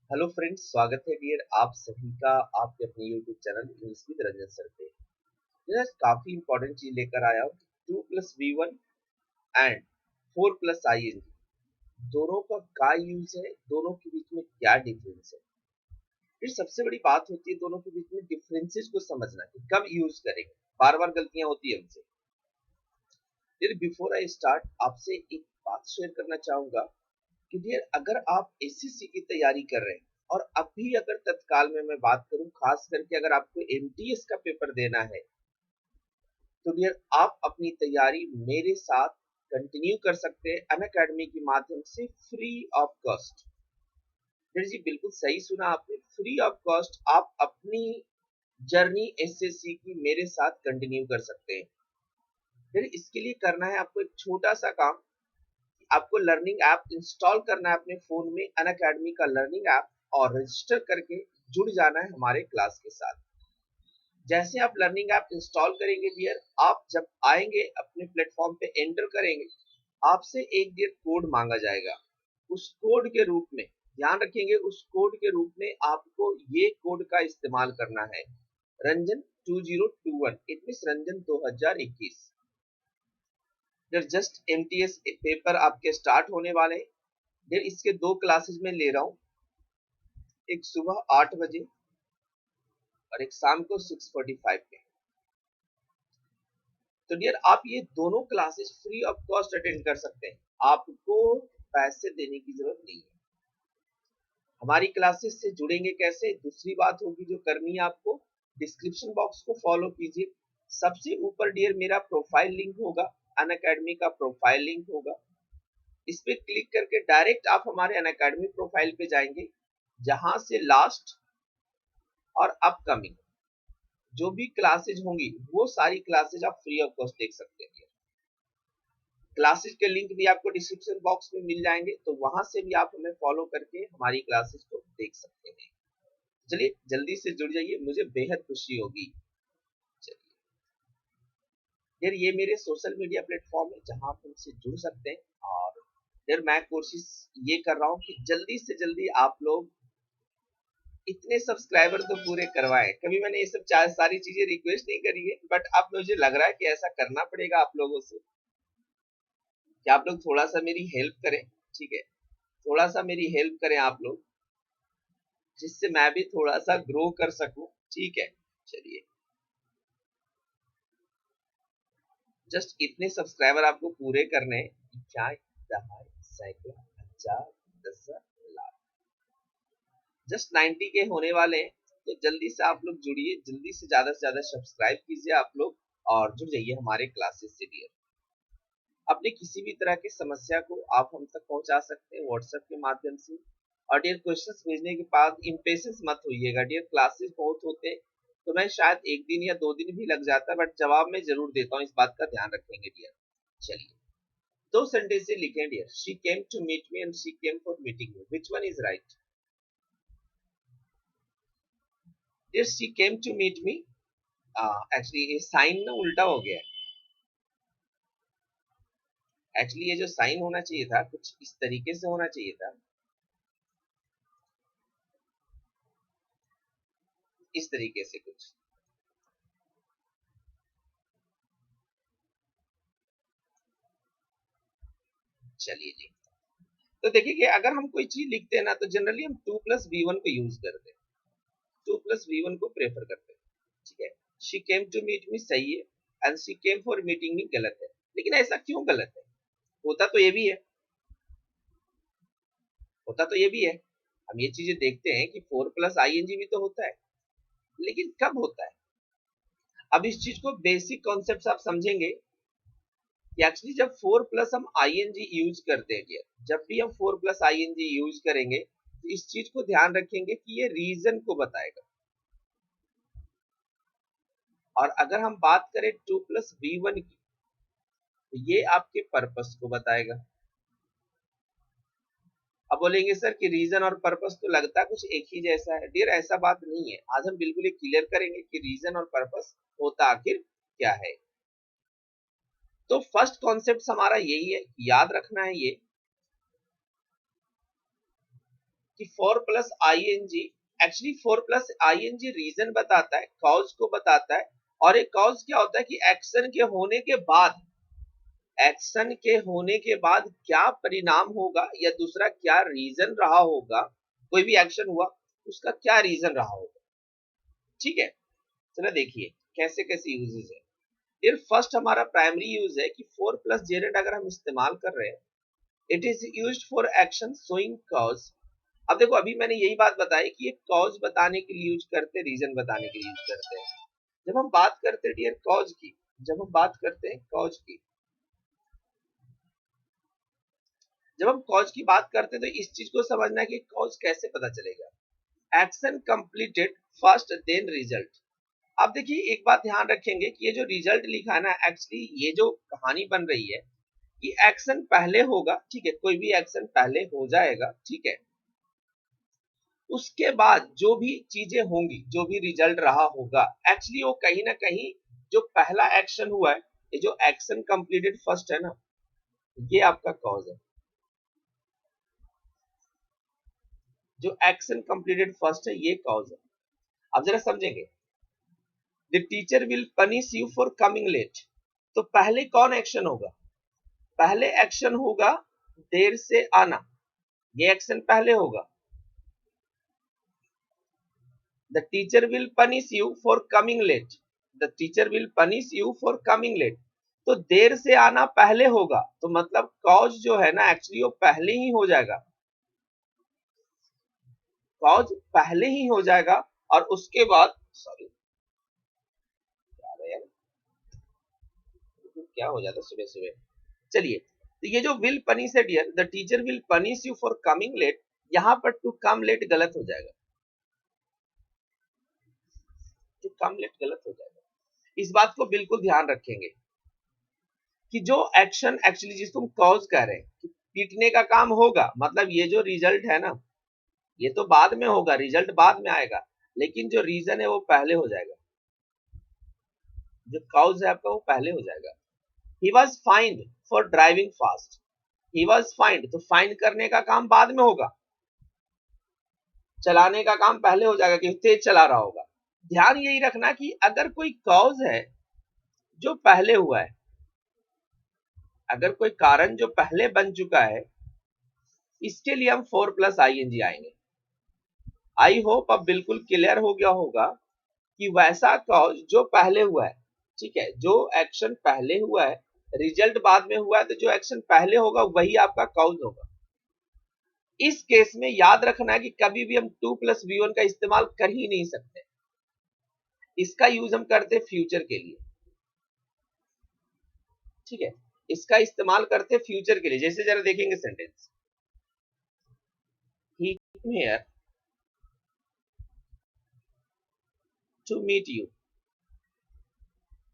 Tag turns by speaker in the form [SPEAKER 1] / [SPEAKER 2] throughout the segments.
[SPEAKER 1] Hello friends, स्वागत है dear आप सभी का आपके अपने YouTube channel English with Ranjan sir पे। मैं काफी इंपॉर्टेंट चीज लेकर आया हूँ। 2+V1 एंड 4+ING दोनों का क्या यूज है, दोनों के बीच में क्या डिफरेंस है। फिर सबसे बड़ी बात होती है दोनों के बीच में डिफरेंसेस को समझना कि कब यूज करेंगे। बार बार गलतियां होती है हमसे। फिर बिफोर आई स्टार्ट आपसे एक बात शेयर करना चाहूंगा कि डियर अगर आप एसएससी की तैयारी कर रहे हैं और अभी अगर तत्काल में मैं बात करूं, खास करके अगर आपको एमटीएस का पेपर देना है, तो डियर आप अपनी तैयारी मेरे साथ कंटिन्यू कर सकते हैं अनअकैडमी के माध्यम से फ्री ऑफ कॉस्ट। डियर जी बिल्कुल सही सुना आपने, फ्री ऑफ कॉस्ट आप अपनी जर्नी एसएससी की मेरे साथ कंटिन्यू कर सकते हैं। फिर इसके लिए करना है आपको एक छोटा सा काम। आपको लर्निंग ऐप इंस्टॉल करना है अपने फोन में, अनअकैडमी का लर्निंग ऐप, और रजिस्टर करके जुड़ जाना है हमारे क्लास के साथ। जैसे आप लर्निंग ऐप इंस्टॉल करेंगे डियर, आप जब आएंगे अपने प्लेटफॉर्म पे एंटर करेंगे, आपसे एक डियर कोड मांगा जाएगा। उस कोड के रूप में ध्यान रखेंगे, उस कोड के रूप में आपको ये कोड का इस्तेमाल करना है, रंजन 2021, इट मीन रंजन 2021। फिर जस्ट एमटीएस पेपर आपके स्टार्ट होने वाले हैं। फिर इसके दो क्लासेस में ले रहा हूँ, एक सुबह 8 बजे और एक शाम को 6:45 पे। तो डियर आप ये दोनों classes free of cost attend कर सकते हैं, आपको पैसे देने की जरूरत नहीं है। हमारी क्लासेस से जुड़ेंगे कैसे, दूसरी बात होगी जो करनी है आपको। डिस्क्रिप्शन बॉक्स को फॉलो कीजिए, सबसे ऊपर डियर मेरा प्रोफाइल लिंक होगा, अनअकैडमी का प्रोफाइल लिंक होगा। इस पे क्लिक करके डायरेक्ट आप हमारे अनअकैडमी प्रोफाइल पे जाएंगे, जहां से लास्ट और अपकमिंग जो भी क्लासेज होंगी वो सारी क्लासेज आप फ्री ऑफ कॉस्ट देख सकते हैं। क्लासेज के लिंक भी आपको डिस्क्रिप्शन बॉक्स में मिल जाएंगे, तो वहां से भी आप हमें फॉलो करके हमारी क्लासेज को देख सकते हैं। चलिए जल्दी से जुड़ जाइए, मुझे बेहद खुशी होगी। चलिए फिर ये मेरे सोशल मीडिया प्लेटफॉर्म है जहां आप हमसे जुड़ सकते हैं। और फिर मैं कोशिश ये कर रहा हूँ कि जल्दी से जल्दी आप लोग इतने सब्सक्राइबर तो पूरे करवाएं। कभी मैंने ये सब सारी चीजें रिक्वेस्ट नहीं करी है, बट अब मुझे लग रहा है कि ऐसा करना पड़ेगा आप लोगों से, कि आप लोग थोड़ा सा मेरी हेल्प करें। ठीक है, थोड़ा सा मेरी हेल्प करें आप लोग, जिससे मैं भी थोड़ा सा ग्रो कर सकूं। ठीक है, चलिए जस्ट इतने सब्सक्राइबर आपको पूरे करने हैं। क्या दहाई सैकड़ा हजार दस लाख, जस्ट 90 के होने वाले हैं। तो जल्दी से आप लोग जुड़िए, जल्दी से ज्यादा सब्सक्राइब कीजिए आप लोग, और जुड़ जाइए हमारे क्लासेस से डियर। अपने किसी भी तरह की समस्या को आप हम तक पहुंचा सकते हैं व्हाट्सएप के माध्यम से। और डियर क्वेश्चंस भेजने के बाद इम्पेशेंस मत होइएगा डियर, क्लासेस बहुत होते हैं तो मैं शायद एक दिन या 2 दिन भी लग जाता है, बट जवाब मैं जरूर देता हूँ, इस बात का ध्यान रखेंगे डियर। चलिए 2 सेंटेंस से लिखें dear, she came to meet me and she came for meeting me, which one is right? Dear she came to meet me, actually ये साइन ना उल्टा हो गया है। एक्चुअली ये जो साइन होना चाहिए था कुछ इस तरीके से होना चाहिए था, इस तरीके से कुछ। चलिए जी, तो देखिए कि अगर हम कोई चीज लिखते हैं ना, तो जनरली हम 2+V1 को यूज करते हैं, 2+V1 को प्रेफर करते हैं। ठीक है, she came to meet me सही है, and she came for meeting me गलत है। लेकिन ऐसा क्यों गलत है? होता तो ये भी है, होता तो ये भी है। हम ये चीजें देखते हैं कि 4+ING भी तो होता है, लेकिन कब होता है? अब इस चीज को बेसिक कॉन्सेप्ट आप समझेंगे कि एक्चुअली जब 4+ हम ING यूज करते हैं, जब भी हम 4+ING यूज करेंगे, तो इस चीज को ध्यान रखेंगे कि ये रीजन को बताएगा। और अगर हम बात करें 2+V1 की, तो ये आपके पर्पस को बताएगा। अब बोलेंगे सर कि रीजन और पर्पस तो लगता कुछ एक ही जैसा है। डियर ऐसा बात नहीं है, आज हम बिल्कुल क्लियर करेंगे कि रीजन और पर्पस होता आखिर क्या है। तो फर्स्ट कॉन्सेप्ट हमारा यही है, याद रखना है ये, कि 4 plus ING, actually 4 plus ING reason बताता है, कॉज को बताता है, और एक कॉज क्या होता है कि एक्शन के होने के बाद, एक्शन के होने के बाद क्या परिणाम होगा या दूसरा क्या रीजन रहा होगा, कोई भी एक्शन हुआ उसका क्या रीजन रहा होगा। ठीक है, चलो देखिए कैसे कैसे यूजेस है। फिर फर्स्ट हमारा प्राइमरी यूज है कि 4 प्लस जेरेंट अगर हम इस्तेमाल कर रहे हैं, it is used for action showing cause. अब देखो अभी मैंने यही बात बताई कि एक कॉज बताने के लिए यूज करते, रीजन बताने के लिए यूज करते हैं। जब हम बात करते हैं डियर कॉज की, जब हम बात करते हैं कॉज की, जब हम कॉज की बात करते हैं तो इस चीज को समझना है कि कॉज कैसे पता चलेगा। Action completed first then result. अब देखिए एक बात ध्यान रखेंगे कि ये जो रिजल्ट लिखा है ना, एक्चुअली ये जो कहानी बन रही है कि एक्शन पहले होगा, ठीक है, कोई भी एक्शन पहले हो जाएगा, ठीक है, उसके बाद जो भी चीजें होंगी, जो भी रिजल्ट रहा होगा, एक्चुअली वो कहीं ना कहीं जो पहला एक्शन हुआ है, ये जो एक्शन कंप्लीटेड फर्स्ट है ना, ये आपका कॉज है। जो एक्शन कंप्लीटेड फर्स्ट है ये कॉज है। अब जरा समझेंगे, the teacher will punish you for coming late. तो पहले कौन एक्शन होगा? पहले एक्शन होगा देर से आना, ये एक्शन पहले होगा। The teacher will punish you for coming late, the teacher will punish you for coming late. तो देर से आना पहले होगा, तो मतलब कॉज जो है ना एक्चुअली वो पहले ही हो जाएगा, कॉज पहले ही हो जाएगा। और उसके बाद सॉरी क्या हो जाता सुबह सुबह, चलिए, तो ये जो विल पनिश है dear, the teacher will punish you for coming late, यहाँ पर टू कम लेट गलत हो जाएगा, टू कम लेट गलत हो जाएगा। इस बात को बिल्कुल ध्यान रखेंगे कि जो एक्शन एक्चुअली जिसको हम कॉज कह रहे हैं कि पीटने का काम होगा, मतलब ये जो रिजल्ट है ना, ये तो बाद में होगा, रिजल्ट बाद में आएगा, लेकिन जो रीजन है वो पहले हो जाएगा, जो कॉज है आपका वो पहले हो जाएगा। He was find for driving fast, he was find, तो फाइंड करने का काम बाद में होगा, चलाने का काम पहले हो जाएगा कि तेज चला रहा होगा। ध्यान यही रखना कि अगर कोई कॉज है जो पहले हुआ है, अगर कोई कारण जो पहले बन चुका है, इसके लिए हम 4 प्लस आईएनजी आएंगे। आई होप अब बिल्कुल क्लियर हो गया होगा कि वैसा कॉज जो पहले हुआ है, ठीक है, जो एक्शन पहले हुआ है, रिजल्ट बाद में हुआ है, तो जो एक्शन पहले होगा वही आपका कॉज होगा। इस केस में याद रखना है कि कभी भी हम 2 प्लस V1 का इस्तेमाल कर ही नहीं सकते, इसका यूज हम करते फ्यूचर के लिए, ठीक है, इसका इस्तेमाल करते फ्यूचर के लिए। जैसे जरा देखेंगे sentence, he came here to meet you.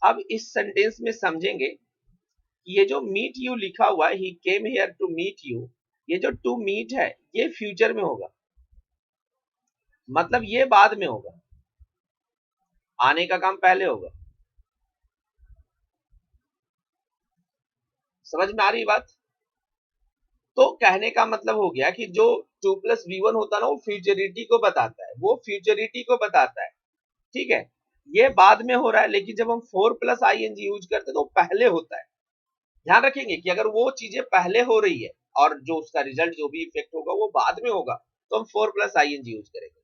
[SPEAKER 1] अब इस सेंटेंस में समझेंगे कि ये जो मीट यू लिखा हुआ है, he came here to meet you, ये जो टू मीट है ये फ्यूचर में होगा, मतलब ये बाद में होगा, आने का काम पहले होगा। समझ में आ रही बात? तो कहने का मतलब हो गया कि जो 2 प्लस V1 होता है ना, वो फ्यूचरिटी को बताता है, वो फ्यूचरिटी को बताता है, ठीक है, ये बाद में हो रहा है, लेकिन जब हम 4 प्लस आईएनजी यूज करते हैं तो पहले होता है। ध्यान रखेंगे कि अगर वो चीजें पहले हो रही है और जो उसका रिजल्ट जो भी इफेक्ट होगा वो बाद में होगा, तो हम 4 प्लस आईएनजी यूज करेंगे।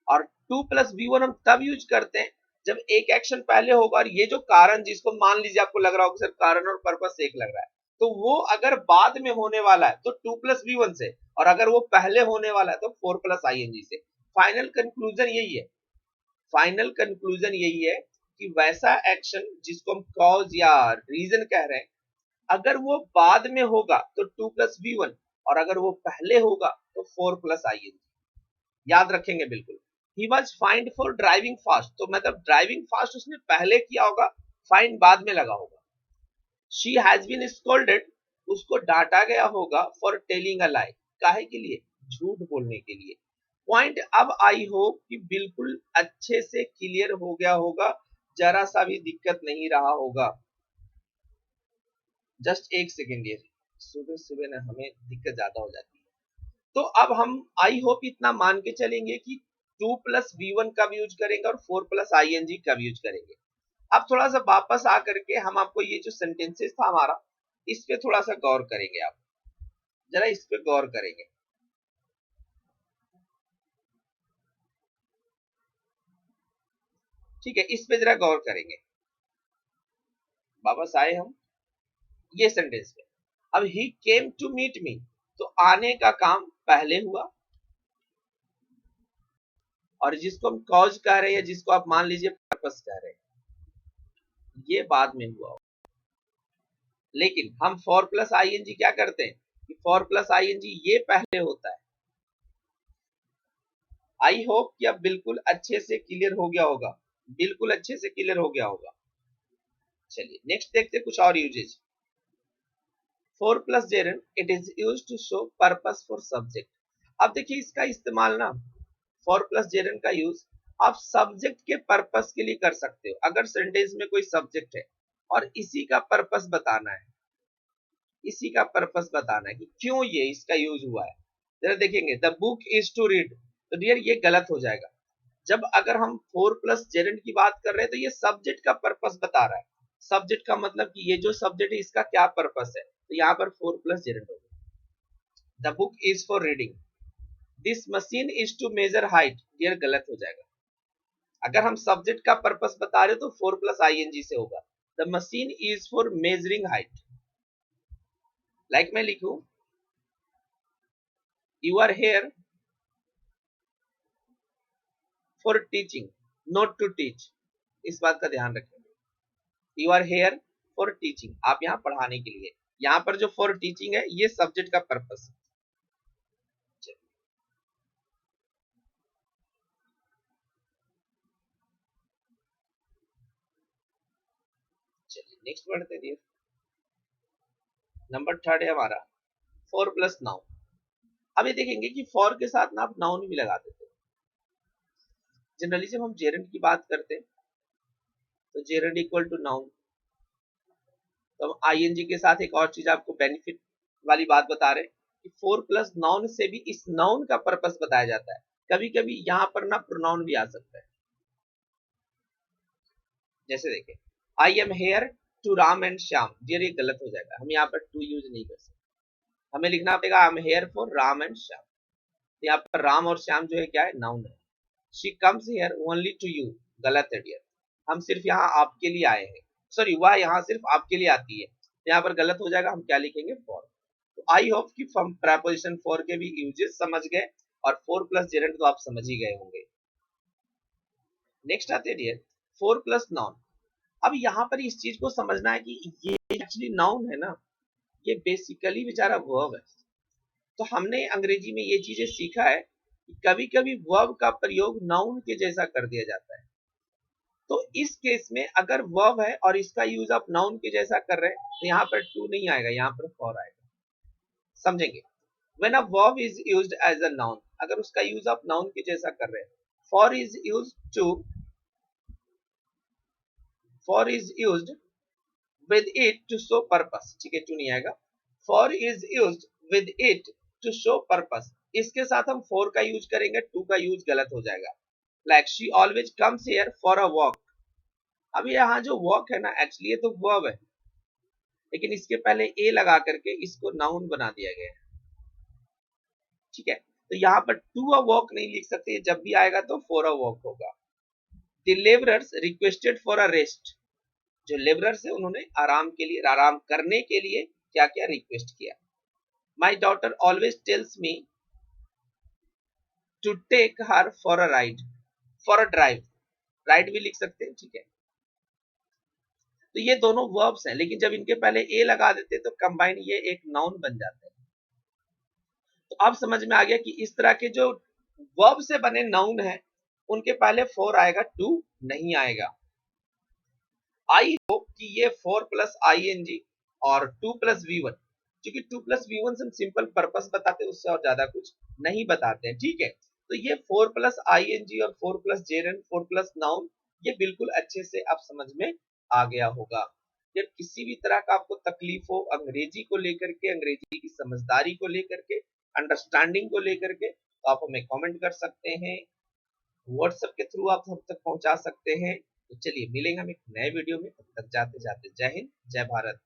[SPEAKER 1] और 2 प्लस V1 हम तब यूज करते हैं जब एक एक्शन पहले होगा और ये जो कारण, जिसको मान लीजिए आपको लग रहा होगा सिर्फ कारण और पर्पस एक लग रहा है, तो वो अगर बाद में होने वाला है तो 2 प्लस V1 से, और अगर वो पहले होने वाला है तो 4 प्लस आईएनजी से। फाइनल कंक्लूजन यही है, फाइनल कंक्लूजन यही है कि वैसा एक्शन जिसको हम कॉज या रीजन कह रहे हैं, अगर वो बाद में होगा तो 2 प्लस V1, और अगर वो पहले होगा तो 4 प्लस आईएनजी। याद रखेंगे बिल्कुल। He was find for driving fast, तो मतलब ड्राइविंग फास्ट उसने पहले किया होगा, फाइंड बाद में लगा होगा। शी हैज बीन स्कोल्डेड, उसको डांटा गया होगा फॉर टेलिंग अ लाई, काहे के लिए? झूठ बोलने के लिए। पॉइंट अब आई होप कि बिल्कुल अच्छे से क्लियर हो गया होगा, जरा सा भी दिक्कत नहीं रहा होगा। जस्ट एक सेकेंड, ये सुबह सुबह ना हमें दिक्कत ज्यादा हो जाती है। तो अब हम आई होप इतना मान के चलेंगे कि 2 प्लस वी1 कब यूज करेंगे और 4 प्लस आई एन जी कब यूज करेंगे। अब थोड़ा सा वापस आकर के हम आपको ये जो सेंटेंसेस था हमारा, इस पे थोड़ा सा गौर करेंगे। आप जरा इस पे गौर करेंगे। ठीक है, इस पे जरा गौर करेंगे। वापस आए हम ये सेंटेंस पे। अब ही केम टू मीट मी, तो आने का काम पहले हुआ, और जिसको हम कॉज कह रहे हैं, जिसको आप मान लीजिए पर्पस कह रहे हैं, ये बाद में हुआ। लेकिन हम 4 प्लस आई एन जी क्या करते हैं कि 4 प्लस आई एन जी ये पहले होता है। आई होप कि अब बिल्कुल अच्छे से क्लियर हो गया होगा, बिल्कुल अच्छे से क्लियर हो गया होगा। चलिए नेक्स्ट देखते हैं कुछ और usages. 4 plus gerund, it is use to show purpose for subject. अब देखिए इसका इस्तेमाल ना, 4 प्लस जेरन का यूज आप सब्जेक्ट के पर्पस के लिए कर सकते हो। अगर सेंटेंस में कोई सब्जेक्ट है और इसी का पर्पस बताना है, इसी का पर्पस बताना है कि क्यों ये इसका यूज हुआ है। जरा देखेंगे, the book is to read, तो डियर ये गलत हो जाएगा। जब अगर हम 4 प्लस जेरेंट की बात कर रहे हैं तो ये सब्जेक्ट का पर्पस बता रहा है। सब्जेक्ट का मतलब कि ये जो सब्जेक्ट है इसका क्या पर्पस है, तो यहाँ पर 4 प्लस जेरेंट होगा। The book is for reading, this machine is to measure height, dear गलत हो जाएगा। अगर हम सब्जेक्ट का पर्पस बता रहे हो तो 4 प्लस आई एन जी से होगा। The machine is for measuring height. Like मैं लिखूं, you are here for teaching, not to teach. इस बात का ध्यान रखें। You are here for teaching, आप यहाँ पढ़ाने के लिए। यहाँ पर जो फॉर टीचिंग है ये सब्जेक्ट का पर्पस है। चलिए नेक्स्ट बढ़ते हैं। नंबर 3 है हमारा 4 प्लस नाउन। अब ये देखेंगे कि फॉर के साथ ना आप नाउन भी लगा देते हैं। जनरली जब हम जेरेंट की बात करते हैं तो जेरेंट इक्वल टू नाउन, तो हम आईएनजी के साथ एक और चीज आपको बेनिफिट वाली बात बता रहे हैं कि 4 प्लस नाउन से भी इस नाउन का पर्पस बताया जाता है। कभी कभी यहाँ पर ना प्रोनाउन भी आ सकता है। जैसे देखें, I am here to Ram and Shyam, dear ये गलत हो जाएगा, हम यहाँ पर टू यूज नहीं कर सकते। हमें लिखना पड़ेगा आई am here for Ram and Shyam. तो यहाँ पर राम और श्याम जो है क्या है, नाउन है। She comes here only to you, गलत है डियर, हम सिर्फ यहाँ आपके लिए आए हैं। सॉरी, वह यहाँ सिर्फ आपके लिए आती है, तो यहाँ पर गलत हो जाएगा। हम क्या लिखेंगे, फॉर। तो आई होप कि हम प्रेपोजिशन फॉर के भी यूजेस समझ गए और 4 प्लस जेरेंट तो आप समझ ही गए होंगे। नेक्स्ट आते हैं डियर 4 प्लस नाउन। अब यहाँ पर इस चीज को समझना है कि ये एक्चुअली नाउन है ना, ये बेसिकली बेचारा वर्ब है। तो हमने अंग्रेजी में ये चीजें सीखा है कि कभी कभी वर्ब का प्रयोग नाउन के जैसा कर दिया जाता है। तो इस केस में अगर वर्ब है और इसका यूज आप नाउन के जैसा कर रहे हैं तो यहाँ पर टू नहीं आएगा, यहाँ पर फॉर आएगा। समझेंगे, when a verb is used as a noun, अगर उसका यूज आप नाउन के जैसा कर रहे हैं, for is used to, for is used with it to show purpose, ठीक है, टू नहीं आएगा। for is used with it to show purpose, इसके साथ हम for का यूज करेंगे, to का यूज गलत हो जाएगा। like she always comes here for a walk, अब यहाँ जो walk है ना एक्चुअली ये तो verb है, लेकिन इसके पहले a लगा करके इसको नाउन बना दिया गया है। ठीक है, तो यहाँ पर to a walk नहीं लिख सकते, जब भी आएगा तो for a walk होगा। the laborers requested for a rest, जो लेबरर्स है उन्होंने आराम के लिए, आराम करने के लिए क्या क्या रिक्वेस्ट किया। My daughter always tells me to take her for a ride, for a drive, ride भी लिख सकते हैं। ठीक है, तो ये दोनों वर्ब्स हैं, लेकिन जब इनके पहले ए लगा देते तो कंबाइन ये एक नाउन बन जाते हैं। तो अब समझ में आ गया कि इस तरह के जो वर्ब से बने नाउन है उनके पहले फोर आएगा, टू नहीं आएगा। आई होप कि ये 4 प्लस आई एन जी और 2 प्लस वी1, क्योंकि 2 प्लस वी1 से हम सिंपल पर्पस बताते हैं, उससे और ज्यादा कुछ नहीं बताते हैं। ठीक है, तो ये 4 प्लस आई एन जी और 4 प्लस जेरन, 4 प्लस नाउन, ये बिल्कुल अच्छे से आप समझ में आ गया होगा। जब किसी भी तरह का आपको तकलीफ हो अंग्रेजी को लेकर के, अंग्रेजी की समझदारी को लेकर के, अंडरस्टैंडिंग को लेकर के, तो आप हमें कमेंट कर सकते हैं, व्हाट्सएप के थ्रू आप हम तक पहुंचा सकते हैं। तो चलिए मिलेंगे हम एक नए वीडियो में, तब तक जाते जाते जय हिंद जय भारत।